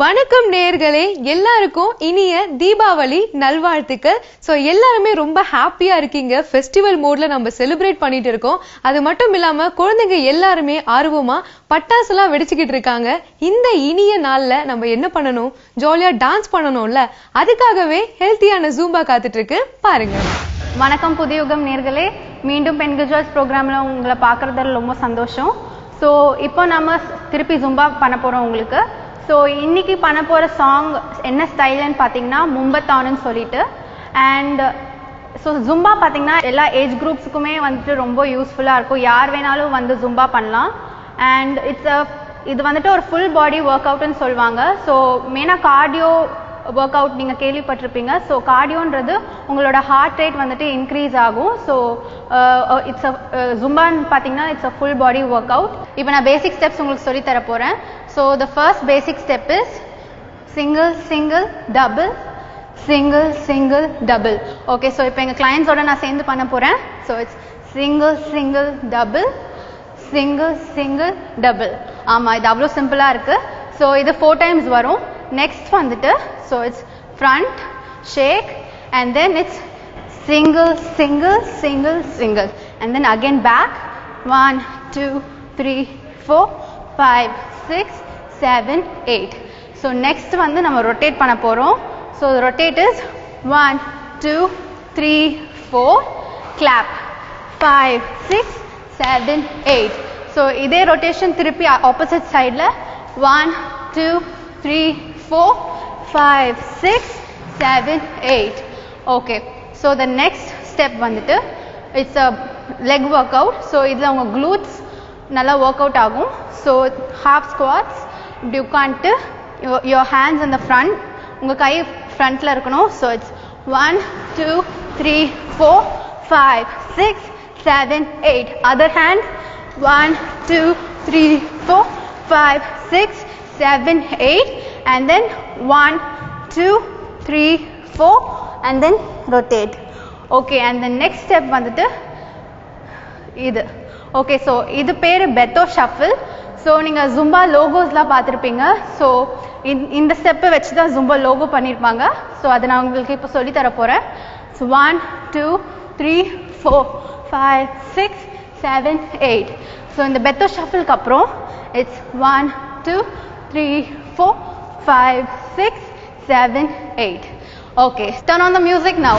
வணக்கம் நேயர்களே, எல்லாருக்கும் இனிய தீபாவளி நல்வாழ்த்துக்கள். ஸோ எல்லாருமே ரொம்ப ஹாப்பியா இருக்கீங்க. ஃபெஸ்டிவல் மோட்ல நம்ம செலிப்ரேட் பண்ணிட்டு இருக்கோம். அது மட்டும் இல்லாம குழந்தைங்க எல்லாருமே ஆர்வமா பட்டாசுலாம் வெடிச்சுக்கிட்டு இருக்காங்க. இந்த இனிய நாள்ல நம்ம என்ன பண்ணணும்? ஜாலியா டான்ஸ் பண்ணணும்ல, அதுக்காகவே ஹெல்த்தியான ஜூம்பா காத்துட்டு இருக்கு, பாருங்க. வணக்கம் புதியுகம் நேர்களே, மீண்டும் பெண்கள் ஜாய்ஸ் ப்ரோக்ராமில் உங்களை பார்க்குறதுல ரொம்ப சந்தோஷம். ஸோ இப்போ நம்ம திருப்பி ஜும்பா பண்ண போகிறோம் உங்களுக்கு. ஸோ இன்றைக்கி பண்ண போகிற சாங் என்ன ஸ்டைலுன்னு பார்த்தீங்கன்னா மும்பத்தானுன்னு சொல்லிட்டு. அண்ட் ஸோ ஜும்பா பார்த்தீங்கன்னா எல்லா ஏஜ் குரூப்ஸுக்குமே வந்துட்டு ரொம்ப யூஸ்ஃபுல்லாக இருக்கும். யார் வேணாலும் வந்து ஜும்பா பண்ணலாம். அண்ட் இது வந்துட்டு ஒரு ஃபுல் பாடி ஒர்க் அவுட்னு சொல்லுவாங்க. ஸோ மெயினாக கார்டியோ ஒர்க் அவுட் நீங்கள் கேள்விப்பட்டிருப்பீங்க. ஸோ கார்டியோன்றது உங்களோட ஹார்ட் ரேட் வந்துட்டு இன்க்ரீஸ் ஆகும். ஸோ இட்ஸ் ஜும்பான்னு பார்த்தீங்கன்னா it's a full body work out. இப்போ நான் பேசிக் ஸ்டெப்ஸ் உங்களுக்கு சொல்லி தர போகிறேன். So the first basic step is single single double single single double. Okay, so இப்போ எங்கள் கிளைண்ட்ஸோட நான் சேர்ந்து பண்ண போகிறேன். So it's single single double single single double. ஆமாம், இது அவ்வளோ சிம்பிளாக இருக்குது. ஸோ இது 4 times வரும். Next வந்துட்டு so it's front shake and then it's single single single single and then again back 1 2 3 4 5 6 7 8. so next வந்து நம்ம rotate பண்ண போறோம். so the rotate is 1 2 3 4 clap 5 6 7 8. so இதே rotation திருப்பி opposite sideல 1 2 3 4 5 6 7 8. okay, so the next step வந்துட்டு it's a leg workout. so இதுல உங்க glutes நல்லா work out ஆகும். so half squats, இப்படி உட்காந்துட்டு your hands in the front, உங்க கை ஃப்ரண்ட்ல இருக்கணும். so it's 1 2 3 4 5 6 7 8. other hand 1 2 3 4 5 6 7 8 and then 1 2 3 4 and then rotate. okay, and the next step வந்துட்டு இது. okay, so இது பேரு பெத்தோ ஷஃபிள். ஸோ நீங்கள் ஜும்பா லோகோஸ்லாம் பார்த்துருப்பீங்க. ஸோ இந்த ஸ்டெப்பை வச்சு தான் ஜும்பா லோகோ பண்ணியிருப்பாங்க. ஸோ அதை நான் உங்களுக்கு இப்போ சொல்லி தர போகிறேன். ஸோ 1 2 3 4 5 6 7 8. ஸோ இந்த பெத்தோ ஷஃபிளுக்கு அப்புறம் it's 1 2 3 4 5 6 7 8. okay, turn on the music now.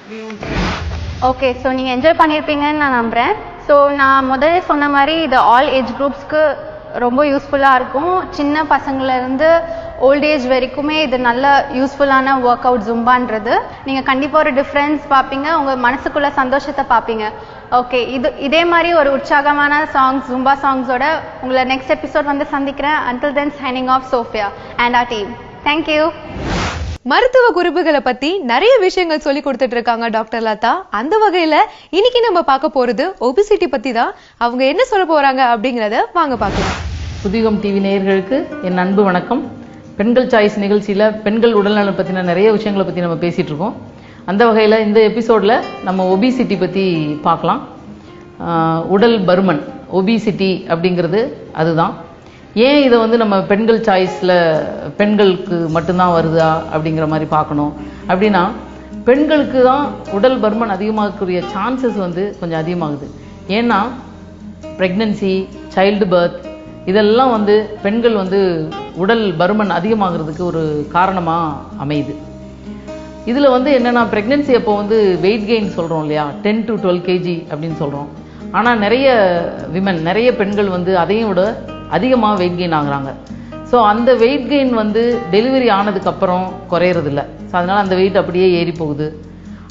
Okay, so நீங்கள் என்ஜாய் பண்ணியிருப்பீங்கன்னு நான் நம்புகிறேன். ஸோ நான் முதல்ல சொன்ன மாதிரி இது ஆல் ஏஜ் குரூப்ஸ்க்கு ரொம்ப யூஸ்ஃபுல்லாக இருக்கும். சின்ன பசங்கள்லேருந்து ஓல்ட் ஏஜ் வரைக்குமே இது நல்ல யூஸ்ஃபுல்லான ஒர்க் அவுட் ஜும்பான்றது. நீங்கள் கண்டிப்பாக ஒரு டிஃப்ரென்ஸ் பார்ப்பீங்க, உங்கள் மனசுக்குள்ள சந்தோஷத்தை பார்ப்பீங்க. ஓகே, இதே மாதிரி ஒரு உற்சாகமான சாங்ஸ் ஜும்பா சாங்ஸோட உங்களை நெக்ஸ்ட் எபிசோட் வந்து சந்திக்கிறேன். Until then signing off Sophia and our team. Thank you. மருத்துவ குறிப்புகளை பத்தி நிறைய விஷயங்கள் சொல்லி கொடுத்துட்டு இருக்காங்க டாக்டர் லதா. அந்த வகையில இன்னைக்கு நம்ம பார்க்க போறது ஒபிசிட்டி பத்தி தான். அவங்க என்ன சொல்ல போறாங்க அப்படிங்கறத வாங்க பார்க்கலாம். புதியுகம் டிவி நேயர்களுக்கு என் அன்பு வணக்கம். பெண்கள் சாய்ஸ் நிகழ்ச்சியில பெண்கள் உடல்நலம் பத்தின நிறைய விஷயங்களை பத்தி நம்ம பேசிட்டு இருக்கோம். அந்த வகையில இந்த எபிசோட்ல நம்ம ஒபிசிட்டி பத்தி பார்க்கலாம். உடல் பருமன் ஒபிசிட்டி அப்படிங்கிறது அதுதான். ஏன் இதை வந்து நம்ம பெண்கள் சாய்ஸில் பெண்களுக்கு மட்டும்தான் வருதா அப்படிங்கிற மாதிரி பார்க்கணும் அப்படின்னா, பெண்களுக்கு தான் உடல் பருமன் அதிகமாகக்கூடிய சான்சஸ் வந்து கொஞ்சம் அதிகமாகுது. ஏன்னா ப்ரெக்னன்சி, சைல்டு பர்த் இதெல்லாம் வந்து பெண்கள் வந்து உடல் பருமன் அதிகமாகிறதுக்கு ஒரு காரணமாக அமையுது. இதில் வந்து என்னென்னா, ப்ரெக்னன்சி அப்போ வந்து வெயிட் கெயின் சொல்கிறோம் இல்லையா, 10 to 12 kg அப்படின்னு சொல்கிறோம். ஆனால் நிறைய விமன், நிறைய பெண்கள் வந்து அதையும் விட அதிகமாக வெயிட் கெயின் ஆகுறாங்க. ஸோ அந்த வெயிட் கெயின் வந்து டெலிவரி ஆனதுக்கப்புறம் குறையறதில்ல. ஸோ அதனால் அந்த வெயிட் அப்படியே ஏறி போகுது.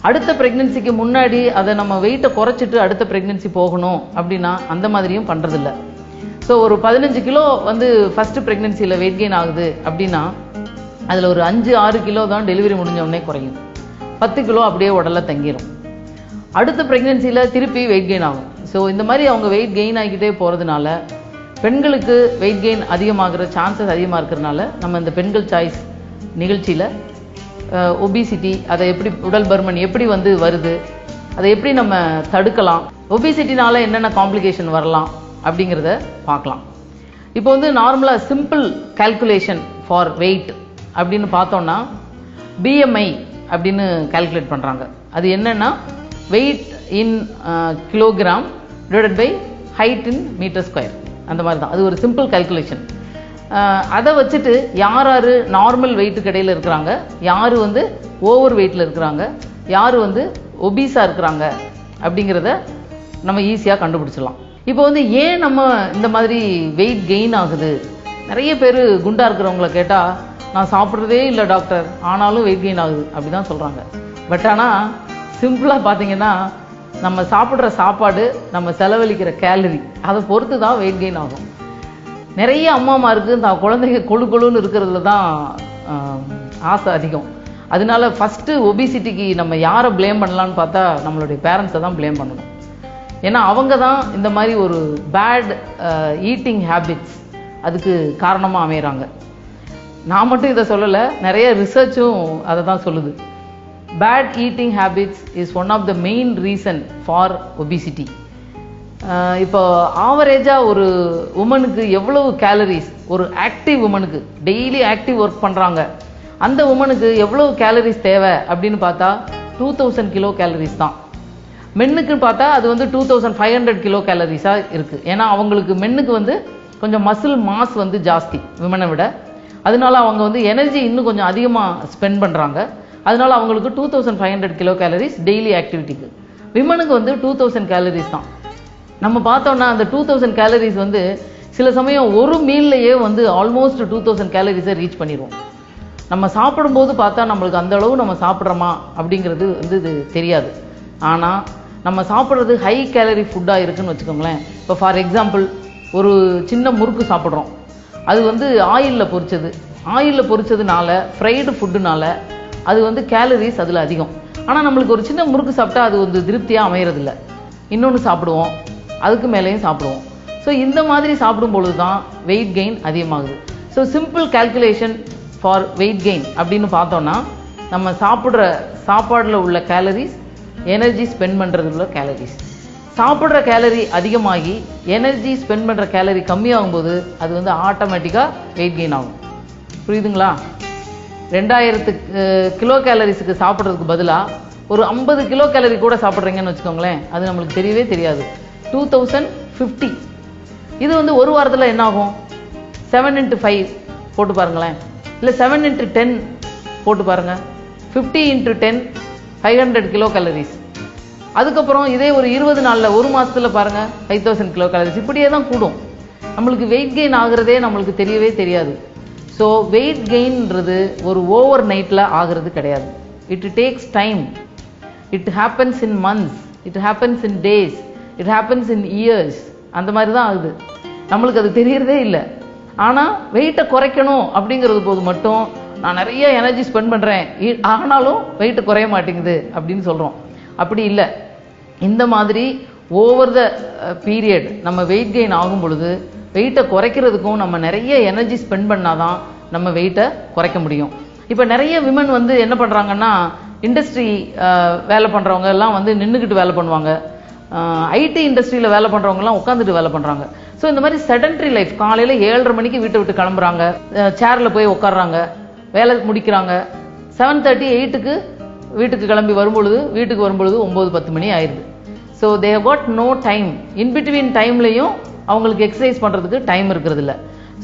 அடுத்த ப்ரெக்னென்சிக்கு முன்னாடி அதை நம்ம வெயிட்டை குறைச்சிட்டு அடுத்த ப்ரெக்னென்சி போகணும் அப்படின்னா அந்த மாதிரியும் பண்ணுறதில்ல. ஸோ ஒரு 15 கிலோ வந்து ஃபஸ்ட்டு ப்ரெக்னென்சியில் வெயிட் கெயின் ஆகுது அப்படின்னா அதில் ஒரு 5-6 கிலோ தான் டெலிவரி முடிஞ்ச உடனே குறையும். 10 கிலோ அப்படியே உடலில் தங்கிடும். அடுத்த ப்ரெக்னென்சியில் திருப்பி வெயிட் கெயின் ஆகும். ஸோ இந்த மாதிரி அவங்க வெயிட் கெயின் ஆகிக்கிட்டே போகிறதுனால பெண்களுக்கு வெயிட் கெயின் அதிகமாகிற சான்சஸ் அதிகமாக இருக்கிறதுனால நம்ம இந்த பெண்கள் சாய்ஸ் நிகழ்ச்சியில் ஒபிசிட்டி, அதை எப்படி, உடல் பருமன் எப்படி வந்து வருது, அதை எப்படி நம்ம தடுக்கலாம், ஒபிசிட்டினால என்னென்ன காம்ப்ளிகேஷன் வரலாம் அப்படிங்கிறத பார்க்கலாம். இப்போ வந்து நார்மலாக சிம்பிள் கால்குலேஷன் ஃபார் வெயிட் அப்படின்னு பார்த்தோன்னா பிஎம்ஐ அப்படின்னு கால்குலேட் பண்ணுறாங்க. அது என்னென்னா weight in kilogram divided by height in metre square. அந்த மாதிரி தான், அது ஒரு சிம்பிள் கால்குலேஷன். அதை வச்சுட்டு யார் யார் நார்மல் வெயிட்டுக்கு இடையில் இருக்கிறாங்க, யார் வந்து ஓவர் வெயிட்டில் இருக்கிறாங்க, யார் வந்து ஒபீஸாக இருக்கிறாங்க அப்படிங்கிறத நம்ம ஈஸியாக கண்டுபிடிச்சிடலாம். இப்போ வந்து ஏன் நம்ம இந்த மாதிரி வெயிட் கெயின் ஆகுது, நிறைய பேர் குண்டாக இருக்கிறவங்கள கேட்டால் நான் சாப்பிட்றதே இல்லை டாக்டர் ஆனாலும் வெயிட் கெயின் ஆகுது அப்படி தான் சொல்கிறாங்க. பட் ஆனால் சிம்பிளாக பார்த்தீங்கன்னா நம்ம சாப்பிட்ற சாப்பாடு, நம்ம செலவழிக்கிற கேலரி, அதை பொறுத்து தான் வெயிட் கெயின் ஆகும். நிறைய அம்மாமாருக்கு தான் குழந்தைங்க கொழு கொழுன்னு இருக்கிறதுல தான் ஆசை அதிகம். அதனால ஃபஸ்ட்டு ஒபிசிட்டிக்கு நம்ம யாரை ப்ளேம் பண்ணலான்னு பார்த்தா நம்மளுடைய பேரண்ட்ஸை தான் ப்ளேம் பண்ணணும். ஏன்னா அவங்க தான் இந்த மாதிரி ஒரு பேட் ஈட்டிங் ஹேபிட்ஸ் அதுக்கு காரணமாக அமைகிறாங்க. நான் மட்டும் இதை சொல்லலை, நிறைய ரிசர்ச்சும் அதை தான் சொல்லுது. Bad eating habits is one of the main reason for obesity. இப்போ ஆவரேஜாக ஒரு உமனுக்கு எவ்வளவு கேலரிஸ், ஒரு ஆக்டிவ் உமனுக்கு டெய்லி ஆக்டிவ் ஒர்க் பண்ணுறாங்க அந்த உமனுக்கு எவ்வளவு கேலரிஸ் தேவை அப்படின்னு பார்த்தா 2000 கிலோ கேலரிஸ் தான். மென்னுக்கு பார்த்தா அது வந்து 2500 கிலோ கேலரிஸாக இருக்குது. ஏன்னா அவங்களுக்கு மென்னுக்கு வந்து கொஞ்சம் மசில் மாஸ் வந்து ஜாஸ்தி விமனை விட. அதனால அவங்க வந்து எனர்ஜி இன்னும் கொஞ்சம் அதிகமாக ஸ்பெண்ட் பண்ணுறாங்க. அதனால அவங்களுக்கு 2500 கிலோ கேலரிஸ் டெய்லி ஆக்டிவிட்டிக்கு. விமனுக்கு வந்து 2000 கேலரிஸ் தான். நம்ம பார்த்தோம்னா அந்த 2000 கேலரிஸ் வந்து சில சமயம் ஒரு மீல்லையே வந்து ஆல்மோஸ்ட் 2000 கேலரிஸை ரீச் பண்ணிடுவோம். நம்ம சாப்பிடும்போது பார்த்தா நம்மளுக்கு அந்த அளவு நம்ம சாப்பிட்றோமா அப்படிங்கிறது வந்து இது தெரியாது. ஆனால் நம்ம சாப்பிட்றது ஹை கேலரி ஃபுட்டாக இருக்குன்னு வச்சுக்கோங்களேன். இப்போ ஃபார் எக்ஸாம்பிள் ஒரு சின்ன முறுக்கு சாப்பிட்றோம், அது வந்து ஆயிலில் பொரிச்சது. ஆயிலில் பொரிச்சதுனால, ஃப்ரைடு ஃபுட்டுனால அது வந்து கேலரிஸ் அதில் அதிகம். ஆனால் நம்மளுக்கு ஒரு சின்ன முறுக்கு சாப்பிட்டா அது வந்து திருப்தியாக அமையறதில்ல. இன்னொன்று சாப்பிடுவோம், அதுக்கு மேலேயும் சாப்பிடுவோம். ஸோ இந்த மாதிரி சாப்பிடும்பொழுது தான் வெயிட் கெயின் அதிகமாகுது. So simple calculation for weight gain அப்படின்னு பார்த்தோன்னா நம்ம சாப்பிட்ற சாப்பாடில் உள்ள கேலரிஸ், எனர்ஜி ஸ்பெண்ட் பண்ணுறதுல உள்ள கேலரிஸ். சாப்பிட்ற கேலரி அதிகமாகி எனர்ஜி ஸ்பெண்ட் பண்ணுற கேலரி கம்மியாகும்போது அது வந்து ஆட்டோமேட்டிக்காக வெயிட் கெயின் ஆகும். புரியுதுங்களா? 2000 கிலோ கேலரிஸுக்கு சாப்பிட்றதுக்கு பதிலாக ஒரு 50 கிலோ கேலரி கூட சாப்பிட்றீங்கன்னு வச்சுக்கோங்களேன், அது நம்மளுக்கு தெரியவே தெரியாது. 2050. இது வந்து ஒரு வாரத்தில் என்ன ஆகும்? 7 into 5 போட்டு பாருங்களேன், இல்லை 7 into 10 போட்டு பாருங்கள். 50 into 10 500 கிலோ கேலரிஸ். அதுக்கப்புறம் இதே ஒரு 20 நாளில் ஒரு மாதத்தில் பாருங்கள் 5000 கிலோ கேலரிஸ். இப்படியே தான் கூடும். நம்மளுக்கு வெயிட் கெயின் ஆகுறதே நம்மளுக்கு தெரியவே தெரியாது. ஸோ வெயிட் கெயின்றது ஒரு ஓவர் நைட்டில் ஆகிறது கிடையாது. It takes time. It happens in months, it happens in days, it happens in years. அந்த மாதிரி தான் ஆகுது. நம்மளுக்கு அது தெரியறதே இல்லை. ஆனால் வெயிட்டை குறைக்கணும் அப்படிங்கிறது போது மட்டும் நான் நிறைய எனர்ஜி ஸ்பெண்ட் பண்ணுறேன், ஆனாலும் வெயிட்டு குறைய மாட்டேங்குது அப்படின்னு சொல்கிறோம். அப்படி இல்லை. இந்த மாதிரி ஓவர் த பீரியட் நம்ம வெயிட் கெயின் ஆகும் பொழுது வெயிட்டை குறைக்கிறதுக்கும் நம்ம நிறைய எனர்ஜி ஸ்பெண்ட் பண்ணாதான் நம்ம வெயிட்டை குறைக்க முடியும். இப்போ நிறைய விமன் வந்து என்ன பண்ணுறாங்கன்னா, இண்டஸ்ட்ரி வேலை பண்ணுறவங்க எல்லாம் வந்து நின்றுக்கிட்டு வேலை பண்ணுவாங்க. ஐடி இண்டஸ்ட்ரியில் வேலை பண்ணுறவங்கலாம் உட்காந்துட்டு வேலை பண்ணுறாங்க. ஸோ இந்த மாதிரி செடன்ட்ரி லைஃப், காலையில் 7:30 மணிக்கு வீட்டை விட்டு கிளம்புறாங்க, சேரில் போய் உட்காடுறாங்க, வேலை முடிக்கிறாங்க, 7:30 8க்கு வீட்டுக்கு கிளம்பி வரும்பொழுது, வீட்டுக்கு வரும்பொழுது 9-10 மணி ஆயிடுது. So they have got no time. In between டைம்லையும் அவங்களுக்கு எக்ஸசைஸ் பண்ணுறதுக்கு டைம் இருக்கிறது இல்லை.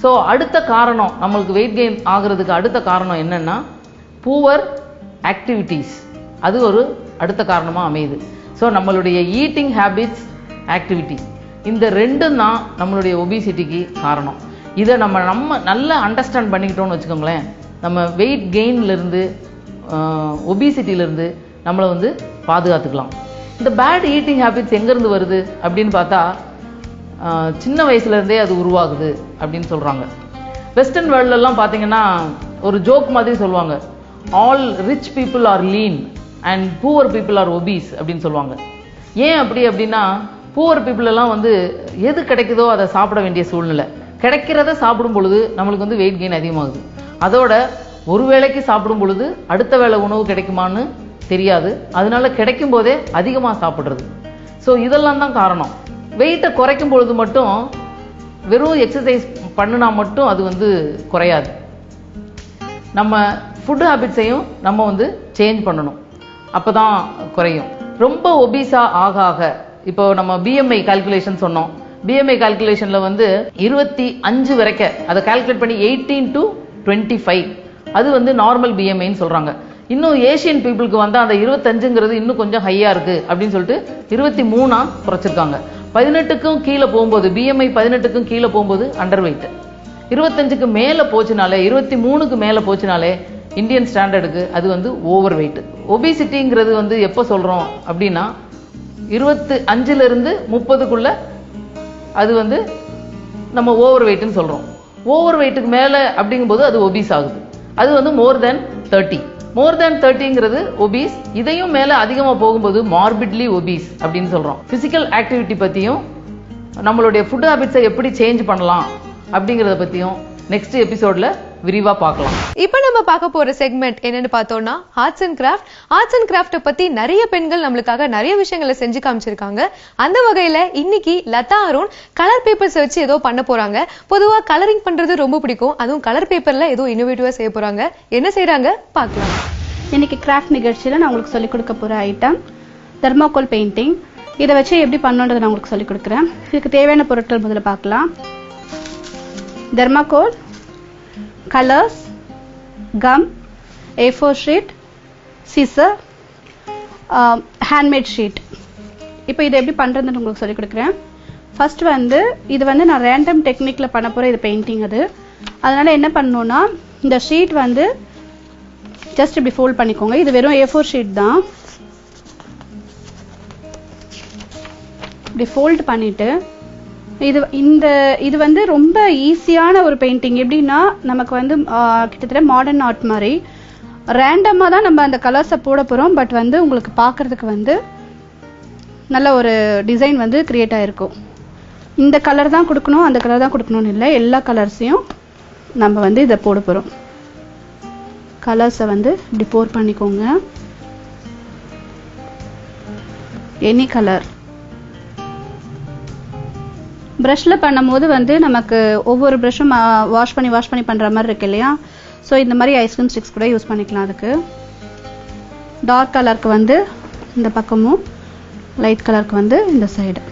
ஸோ அடுத்த காரணம், நம்மளுக்கு வெயிட் கெயின் ஆகிறதுக்கு அடுத்த காரணம் என்னென்னா புவர் ஆக்டிவிட்டீஸ். அது ஒரு அடுத்த காரணமாக அமையுது. ஸோ நம்மளுடைய ஈட்டிங் ஹேபிட்ஸ், ஆக்டிவிட்டிஸ், இந்த ரெண்டும் தான் நம்மளுடைய ஒபிசிட்டிக்கு காரணம். இதை நம்ம நல்லா அண்டர்ஸ்டாண்ட் பண்ணிக்கிட்டோம்னு வச்சுக்கோங்களேன், நம்ம வெயிட் கெயின்லேருந்து ஒபிசிட்டியிலேருந்து நம்மளை வந்து பாதுகாத்துக்கலாம். இந்த பேட் ஈட்டிங் ஹேபிட்ஸ் எங்கேருந்து வருது அப்படின்னு பார்த்தா, சின்ன வயசுலேருந்தே அது உருவாகுது அப்படின்னு சொல்கிறாங்க. வெஸ்டர்ன் வேர்ல்டெல்லாம் பார்த்தீங்கன்னா ஒரு ஜோக் மாதிரி சொல்லுவாங்க, all rich people are lean and poor people are obese அப்படின்னு சொல்லுவாங்க. ஏன் அப்படின்னா, பூவர் பீப்புள் எல்லாம் வந்து எது கிடைக்குதோ அதை சாப்பிட வேண்டிய சூழ்நிலை. கிடைக்கிறத சாப்பிடும் பொழுது நம்மளுக்கு வந்து வெயிட் கெயின் அதிகமாகுது. அதோட ஒரு வேளைக்கு சாப்பிடும் பொழுது அடுத்த வேளை உணவு கிடைக்குமான்னு தெரியாது. அதனால கிடைக்கும் போதே அதிகமாக சாப்பிட்றது. ஸோ இதெல்லாம் தான் காரணம். வெயிட்டை குறைக்கும் பொழுது மட்டும் வெறும் எக்ஸசைஸ் பண்ணினா மட்டும் அது வந்து குறையாது. நம்ம ஃபுட் ஹேபிட்ஸையும் நம்ம வந்து சேஞ்ச் பண்ணணும், அப்போ தான் குறையும். ரொம்ப ஒபீஸா ஆக ஆக, இப்போ நம்ம பிஎம்ஐ கால்குலேஷன் சொன்னோம். பிஎம்ஐ கால்குலேஷனில் வந்து 25 வரைக்கும் அதை கால்குலேட் பண்ணி 18 to 25 அது வந்து நார்மல் பிஎம்ஐன்னு சொல்கிறாங்க. இன்னும் ஏஷியன் பீப்புளுக்கு வந்து அந்த 25ங்கிறது இன்னும் கொஞ்சம் ஹையாக இருக்குது அப்படின்னு சொல்லிட்டு 23 குறைச்சிருக்காங்க. 18க்கும் கீழே போகும்போது, பிஎம்ஐ 18க்கும் கீழே போகும்போது அண்டர் வெயிட். 25க்கு மேலே போச்சுனாலே, 23க்கு மேலே போச்சுனாலே இந்தியன் ஸ்டாண்டர்டுக்கு அது வந்து ஓவர் வெயிட். ஒபிசிட்டிங்கிறது வந்து எப்போ சொல்கிறோம் அப்படின்னா, 25லேருந்து 30க்குள்ள அது வந்து நம்ம ஓவர் வெயிட்னு சொல்கிறோம். ஓவர் வெயிட்டுக்கு மேலே அப்படிங்கும்போது அது ஒபீஸ் ஆகுது. அது வந்து மோர் தேன் 30ங்கிறது ஒபீஸ். இதையும் மேலே அதிகமாக போகும்போது மார்பிட்லி ஒபீஸ் அப்படின்னு சொல்கிறோம். ஃபிசிக்கல் ஆக்டிவிட்டி பற்றியும் நம்மளுடைய ஃபுட் ஹேபிட்ஸை எப்படி சேஞ்ச் பண்ணலாம் அப்படிங்கிறத பற்றியும் நெக்ஸ்ட் எபிசோடில் விரிவாக பார்க்கலாம். இப்போ நம்ம பார்க்க போற செக்மெண்ட் என்னன்னு பார்த்தோம்னா arts and craft. Arts and கிராஃப்ட்டை பத்தி நிறைய பெண்கள் நம்மளுக்காக நிறைய விஷயங்களை செஞ்சு காமிச்சிருக்காங்க. அந்த வகையில இன்னைக்கு லதா அருண் கலர் பேப்பர்ஸ் வச்சு ஏதோ பண்ண போறாங்க. பொதுவா கலரிங் பண்றது ரொம்ப பிடிக்கும், அதுவும் கலர் பேப்பர்ல ஏதோ இன்னோவேட்டிவா செய்ய போறாங்க. என்ன செய்யறாங்க பார்க்கலாம். இன்னைக்கு கிராஃப்ட் நிகழ்ச்சியில் நான் உங்களுக்கு சொல்லிக் கொடுக்க போகிற ஐட்டம் தெர்மாகோல் பெயிண்டிங். இதை வச்சு எப்படி பண்ணுன்றதை நான் உங்களுக்கு சொல்லிக் கொடுக்குறேன். இதுக்கு தேவையான பொருட்கள் முதல்ல பார்க்கலாம். Thermocol, colours, come, A4 sheet, scissor, handmade sheet. இப்போ இதை எப்படி பண்ணுறதுன்னு உங்களுக்கு சொல்லிக் கொடுக்குறேன். ஃபர்ஸ்ட் வந்து இது வந்து நான் ரேண்டம் டெக்னிக்கில் பண்ண போகிற இது பெயிண்டிங். அதனால் என்ன பண்ணணுன்னா, இந்த ஷீட் வந்து ஜஸ்ட் இப்படி ஃபோல்ட் பண்ணிக்கோங்க. இது வெறும் A4 ஷீட் தான். இப்படி ஃபோல்ட் பண்ணிவிட்டு இது வந்து ரொம்ப ஈஸியான ஒரு பெயிண்டிங். எப்படின்னா, நமக்கு வந்து கிட்டத்தட்ட மாடர்ன் ஆர்ட் மாதிரி ரேண்டமாக தான் நம்ம அந்த கலர்ஸை போட போகிறோம். பட் வந்து உங்களுக்கு பார்க்குறதுக்கு வந்து நல்ல ஒரு டிசைன் வந்து க்ரியேட் ஆகிருக்கும். இந்த கலர் தான் கொடுக்கணும், அந்த கலர் தான் கொடுக்கணும்னு இல்லை, எல்லா கலர்ஸையும் நம்ம வந்து இதை போட போகிறோம். கலர்ஸை வந்து இப்படி போர் பண்ணிக்கோங்க. Any colour. ப்ரஷில் பண்ணும்போது வந்து நமக்கு ஒவ்வொரு ப்ரஷும் வாஷ் பண்ணி பண்ணுற மாதிரி இருக்கு இல்லையா? ஸோ இந்த மாதிரி ஐஸ்கிரீம் ஸ்டிக்ஸ் கூட யூஸ் பண்ணிக்கலாம். அதுக்கு டார்க் கலருக்கு வந்து இந்த பக்கமும், லைட் கலருக்கு வந்து இந்த சைடு.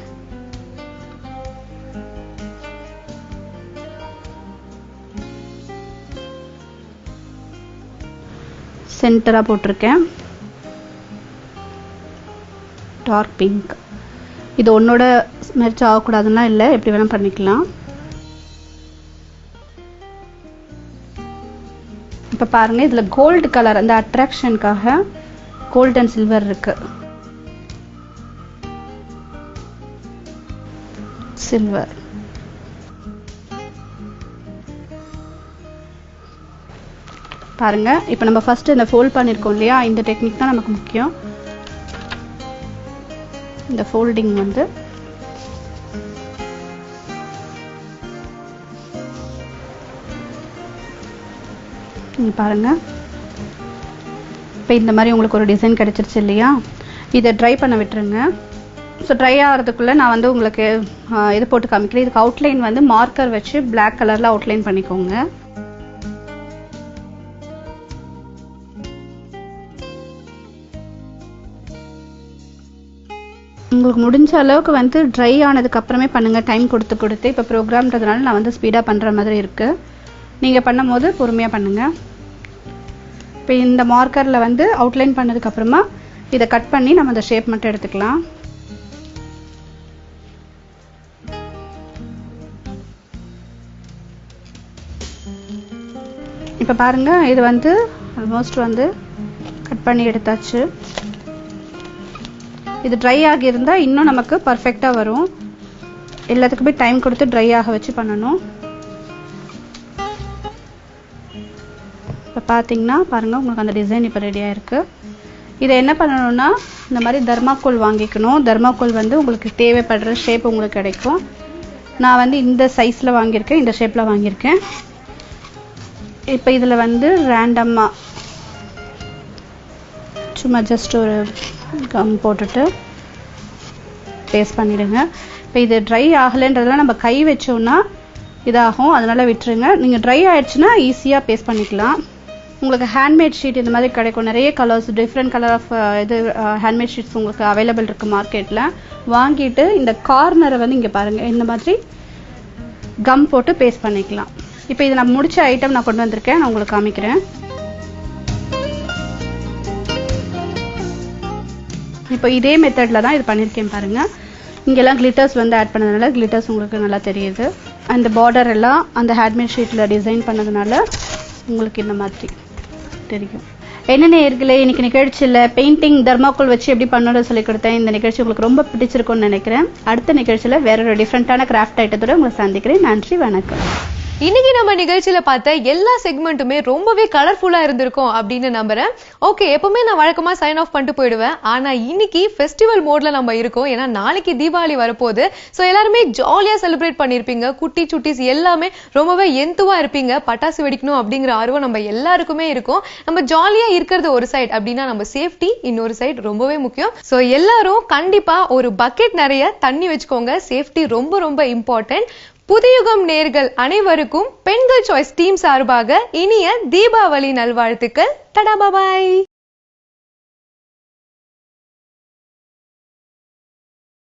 சென்டராக போட்டிருக்கேன். Dark pink. இது ஒன்னோட மேட்ச் ஆகக்கூடாதுன்னா இல்லை, எப்படி வேணால் பண்ணிக்கலாம். இப்போ பாருங்கள், இதில் கோல்டு கலர் அந்த அட்ராக்ஷனுக்காக கோல்ட் அண்ட் சில்வர் இருக்கு. சில்வர் பாருங்க. இப்போ நம்ம ஃபர்ஸ்ட் இந்த ஃபோல்ட் பண்ணியிருக்கோம் இல்லையா, இந்த டெக்னிக் தான் நமக்கு முக்கியம். இந்த ஃபோல்டிங் வந்து நீங்க பாருங்க. இப்போ இந்த மாதிரி உங்களுக்கு ஒரு டிசைன் கிடைச்சிருச்சு இல்லையா, இதை ட்ரை பண்ண விட்டுருங்க. ஸோ ட்ரை ஆகிறதுக்குள்ளே நான் வந்து உங்களுக்கு இது போட்டு காமிக்கிறேன். இதுக்கு அவுட்லைன் வந்து மார்க்கர் வச்சு பிளாக் கலரில் அவுட்லைன் பண்ணிக்கோங்க. உங்களுக்கு முடிஞ்ச அளவுக்கு வந்து ட்ரை ஆனதுக்கு அப்புறமே பண்ணுங்கள், டைம் கொடுத்து. இப்போ ப்ரோக்ராம்ன்றதுனால நான் வந்து ஸ்பீடாக பண்ணுற மாதிரி இருக்குது. நீங்கள் பண்ணும் போது பொறுமையாக பண்ணுங்கள். இப்போ இந்த மார்க்கரில் வந்து அவுட்லைன் பண்ணதுக்கப்புறமா இதை கட் பண்ணி நம்ம அந்த ஷேப் மட்டும் எடுத்துக்கலாம். இப்போ பாருங்கள், இது வந்து ஆல்மோஸ்ட் வந்து கட் பண்ணி எடுத்தாச்சு. இது ட்ரை ஆகியிருந்தால் இன்னும் நமக்கு பர்ஃபெக்டாக வரும். எல்லாத்துக்குமே டைம் கொடுத்து ட்ரை ஆக வச்சு பண்ணணும். இப்போ பார்த்தீங்கன்னா பாருங்கள், உங்களுக்கு அந்த டிசைன் இப்போ ரெடியாக இருக்குது. இதை என்ன பண்ணணும்னா, இந்த மாதிரி தர்மாக்கோல் வாங்கிக்கணும். தர்மாக்கோல் வந்து உங்களுக்கு தேவைப்படுற ஷேப் உங்களுக்கு கிடைக்கும். நான் வந்து இந்த சைஸில் வாங்கியிருக்கேன், இந்த ஷேப்பில் வாங்கியிருக்கேன். இப்போ இதில் வந்து ரேண்டமாக சும்மா ஜஸ்ட் ஒரு கம் போட்டுட்டு பேஸ்ட் பண்ணிடுங்க. இப்போ இது ட்ரை ஆகலைன்றதெல்லாம் நம்ம கை வச்சோம்னா இதாகும், அதனால விட்டுருங்க. நீங்கள் ட்ரை ஆயிடுச்சுன்னா ஈஸியாக பேஸ்ட் பண்ணிக்கலாம். உங்களுக்கு ஹேண்ட்மேட் ஷீட் இந்த மாதிரி கிடைக்கும். நிறைய கலர்ஸ், டிஃப்ரெண்ட் கலர் ஆஃப் இது ஹேண்ட்மேட் ஷீட்ஸ் உங்களுக்கு அவைலபிள் இருக்குது மார்க்கெட்டில். வாங்கிட்டு இந்த கார்னரை வந்து இங்கே பாருங்கள், இந்த மாதிரி கம் போட்டு பேஸ்ட் பண்ணிக்கலாம். இப்போ இது நான் முடிச்ச ஐட்டம் நான் கொண்டு வந்திருக்கேன், நான் உங்களுக்கு காமிக்கிறேன். இப்போ இதே மெத்தடில் தான் இது பண்ணியிருக்கேன் பாருங்கள். இங்கெல்லாம் கிளிட்டர்ஸ் வந்து ஆட் பண்ணதுனால கிளிட்டர்ஸ் உங்களுக்கு நல்லா தெரியுது. அந்த பார்டர் எல்லாம் அந்த ஹேண்ட்மேட் ஷீட்டில் டிசைன் பண்ணதுனால உங்களுக்கு இந்த மாதிரி தெரியும். என்ன நேயர்களே, இன்னைக்கு நிகழ்ச்சியில் பெயிண்டிங் தர்மாக்கோல் வச்சு எப்படி பண்ணணும்னு சொல்லி கொடுத்தேன். இந்த நிகழ்ச்சி உங்களுக்கு ரொம்ப பிடிச்சிருக்கும்னு நினைக்கிறேன். அடுத்த நிகழ்ச்சியில் வேற ஒரு டிஃப்ரெண்ட்டான கிராஃப்ட் ஐட்டத்தோட உங்களை சந்திக்கிறேன். நன்றி, வணக்கம். இன்னைக்கு நம்ம நிகழ்ச்சியில பார்த்த எல்லா செக்மெண்ட்டுமே ரொம்பவே கலர்ஃபுல்லா இருந்திருக்கும் அப்படின்னு நம்புறேன். ஓகே, எப்பவுமே நான் வழக்கமா சைன் ஆஃப் பண்ணிட்டு போயிடுவேன். ஆனா இன்னைக்கு ஃபெஸ்டிவல் மோட்ல நம்ம இருக்கோம். ஏன்னா நாளைக்கு தீபாவளி வரப்போகுது. ஸோ எல்லாருமே ஜாலியா செலிப்ரேட் பண்ணிருப்பீங்க. குட்டி சுட்டிஸ் எல்லாமே ரொம்பவே எந்துவா இருப்பீங்க. பட்டாசு வெடிக்கணும் அப்படிங்கிற ஆர்வம் நம்ம எல்லாருக்குமே இருக்கும். நம்ம ஜாலியா இருக்கிறது ஒரு சைடு அப்படின்னா, நம்ம சேஃப்டி இன்னொரு சைடு ரொம்பவே முக்கியம். ஸோ எல்லாரும் கண்டிப்பா ஒரு பக்கெட் நிறைய தண்ணி வச்சுக்கோங்க. சேஃப்டி ரொம்ப ரொம்ப இம்பார்ட்டன்ட். புதியுகம் நேர்கள் அனைவருக்கும் பெண்கள் சாய்ஸ் டீம் சார்பாக இனிய தீபாவளி நல்வாழ்த்துக்கள். டடா, பாய்.